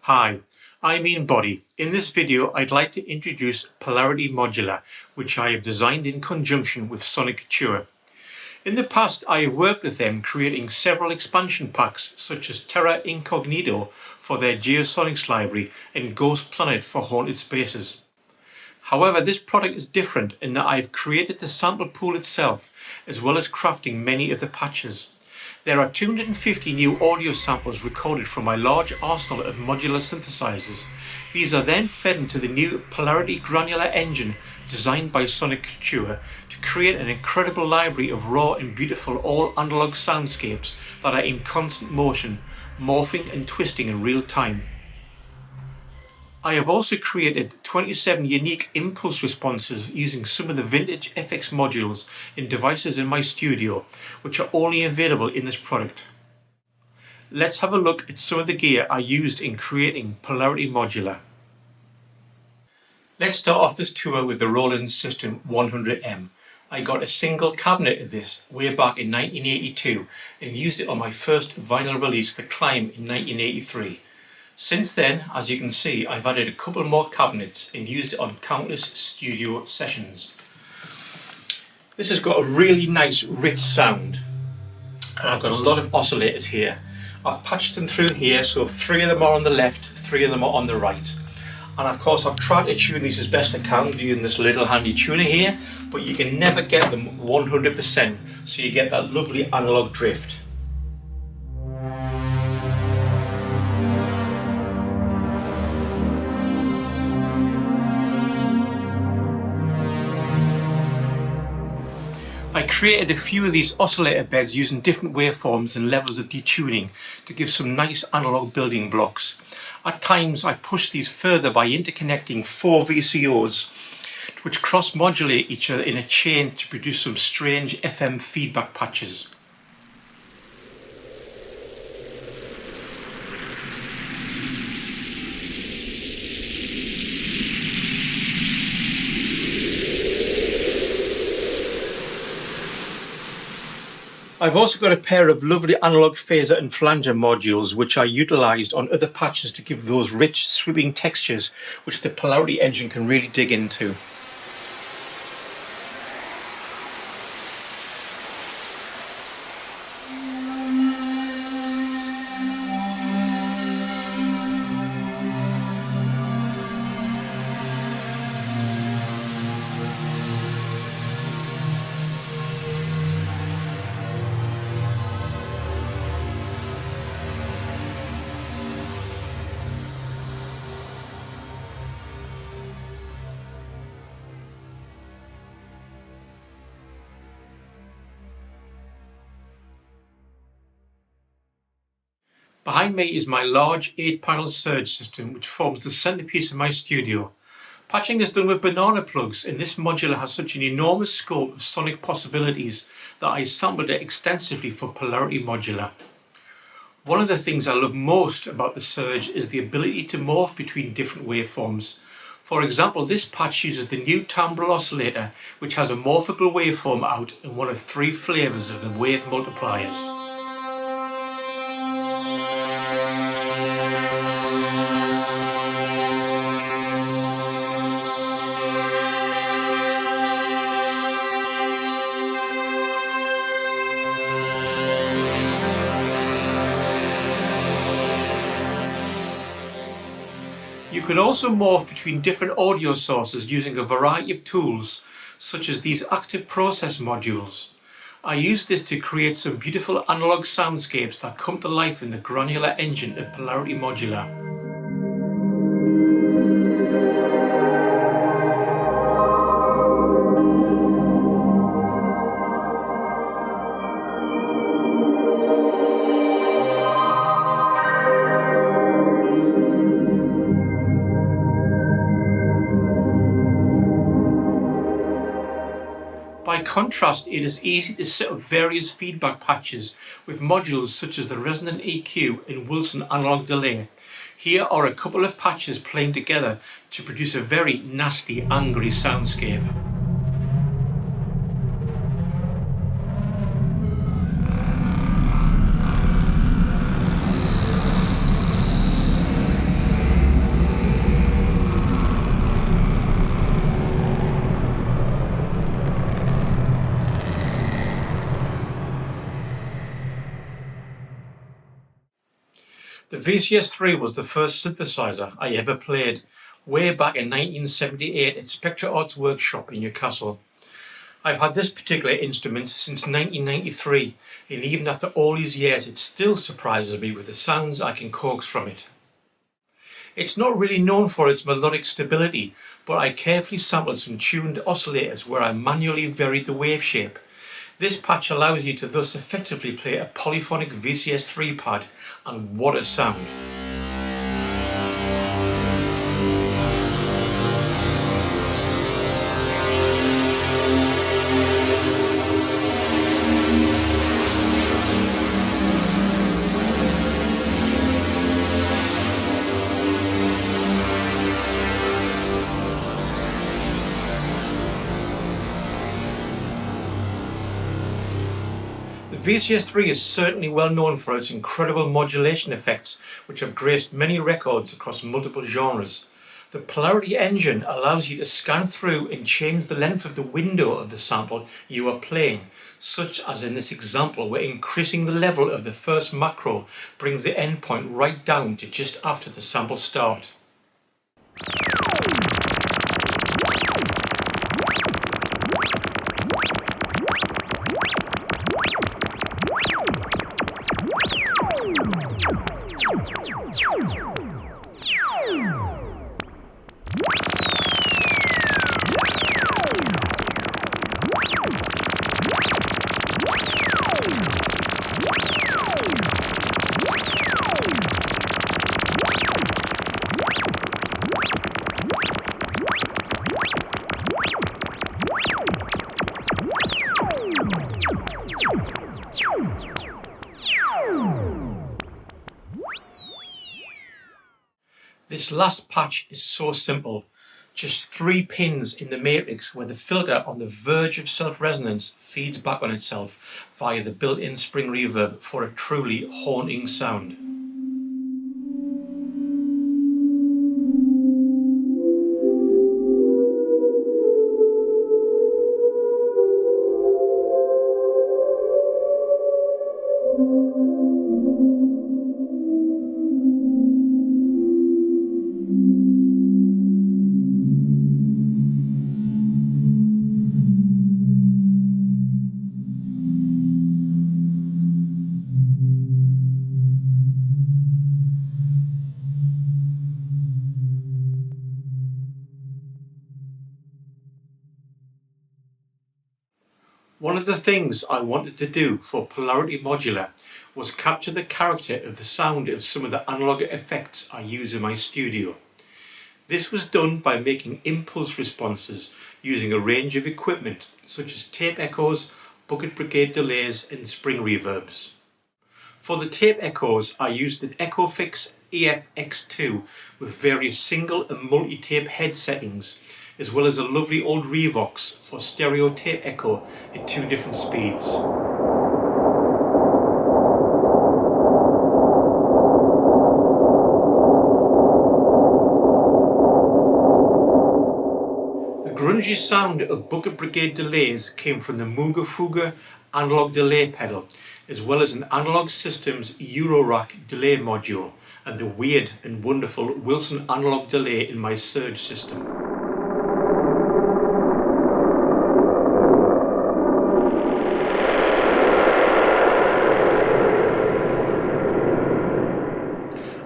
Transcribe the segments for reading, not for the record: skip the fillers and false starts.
Hi, I'm Ian Boddy. In this video, I'd like to introduce Polarity Modular, which I have designed in conjunction with Soniccouture. In the past, I have worked with them creating several expansion packs such as Terra Incognito for their Geosonics library and Ghost Planet for Haunted Spaces. However, this product is different in that I've created the sample pool itself, as well as crafting many of the patches. There are 250 new audio samples recorded from my large arsenal of modular synthesizers. These are then fed into the new Polarity granular engine designed by Soniccouture to create an incredible library of raw and beautiful all-analog soundscapes that are in constant motion, morphing and twisting in real time. I have also created 27 unique impulse responses using some of the vintage FX modules in devices in my studio, which are only available in this product. Let's have a look at some of the gear I used in creating Polarity Modular. Let's start off this tour with the Roland System 100M. I got a single cabinet of this way back in 1982 and used it on my first vinyl release, The Climb, in 1983. Since then, as you can see, I've added a couple more cabinets and used it on countless studio sessions. This has got a really nice rich sound, and I've got a lot of oscillators here. I've patched them through here, so 3 of them are on the left, 3 of them are on the right. And of course I've tried to tune these as best I can using this little handy tuner here, but you can never get them 100%, so you get that lovely analog drift. I created a few of these oscillator beds using different waveforms and levels of detuning to give some nice analog building blocks. At times I push these further by interconnecting 4 VCOs which cross-modulate each other in a chain to produce some strange FM feedback patches. I've also got a pair of lovely analog phaser and flanger modules which I utilised on other patches to give those rich sweeping textures which the Polarity engine can really dig into. Behind me is my large 8-panel Serge system which forms the centrepiece of my studio. Patching is done with banana plugs, and this modular has such an enormous scope of sonic possibilities that I sampled it extensively for Polarity Modular. One of the things I love most about the Serge is the ability to morph between different waveforms. For example, this patch uses the new timbre oscillator which has a morphable waveform out in one of 3 flavours of the wave multipliers. You can also morph between different audio sources using a variety of tools, such as these active process modules. I use this to create some beautiful analog soundscapes that come to life in the granular engine of Polarity Modular. By contrast, it is easy to set up various feedback patches with modules such as the Resonant EQ and Wilson Analog Delay. Here are a couple of patches playing together to produce a very nasty, angry soundscape. The VCS3 was the first synthesizer I ever played, way back in 1978 at Spectre Arts Workshop in Newcastle. I've had this particular instrument since 1993, and even after all these years it still surprises me with the sounds I can coax from it. It's not really known for its melodic stability, but I carefully sampled some tuned oscillators where I manually varied the wave shape. This patch allows you to thus effectively play a polyphonic VCS3 pad, and what a sound! The VCS3 is certainly well known for its incredible modulation effects, which have graced many records across multiple genres. The Polarity engine allows you to scan through and change the length of the window of the sample you are playing, such as in this example where increasing the level of the first macro brings the endpoint right down to just after the sample start. This last patch is so simple, just 3 pins in the matrix where the filter on the verge of self-resonance feeds back on itself via the built-in spring reverb for a truly haunting sound. One of the things I wanted to do for Polarity Modular was capture the character of the sound of some of the analog effects I use in my studio. This was done by making impulse responses using a range of equipment such as tape echoes, bucket brigade delays and spring reverbs. For the tape echoes I used an Echofix EFX2 with various single and multi-tape head settings, as well as a lovely old Revox for stereo tape echo at 2 different speeds. The grungy sound of bucket brigade delays came from the Mooga Fooga analog delay pedal, as well as an Analog Systems Eurorack delay module and the weird and wonderful Wilson analog delay in my Serge system.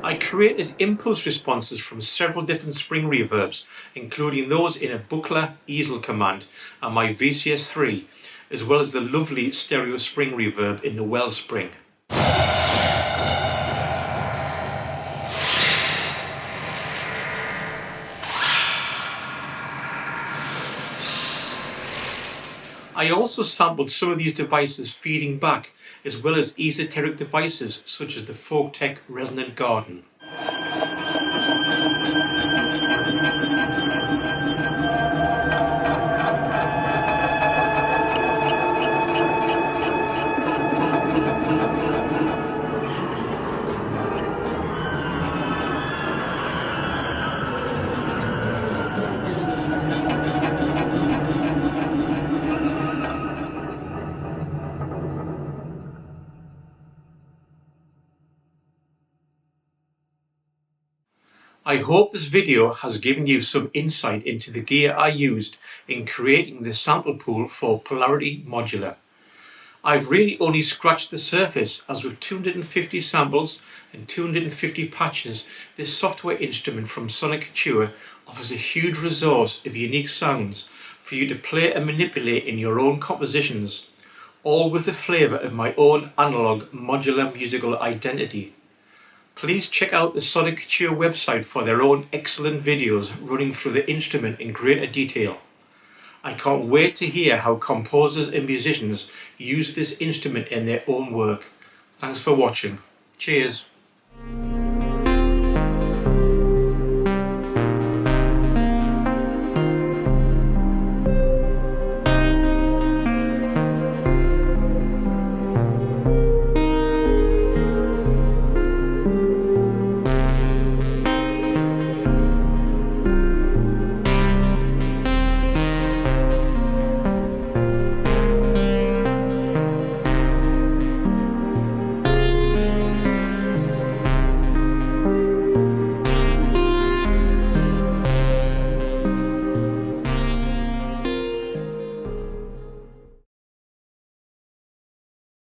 I created impulse responses from several different spring reverbs, including those in a Buchla easel command and my VCS3, as well as the lovely stereo spring reverb in the Wellspring. I also sampled some of these devices feeding back, as well as esoteric devices such as the Folktech Resonant Garden. I hope this video has given you some insight into the gear I used in creating the sample pool for Polarity Modular. I've really only scratched the surface, as with 250 samples and 250 patches, this software instrument from Soniccouture offers a huge resource of unique sounds for you to play and manipulate in your own compositions, all with the flavour of my own analogue modular musical identity. Please check out the Soniccouture website for their own excellent videos running through the instrument in greater detail. I can't wait to hear how composers and musicians use this instrument in their own work. Thanks for watching. Cheers.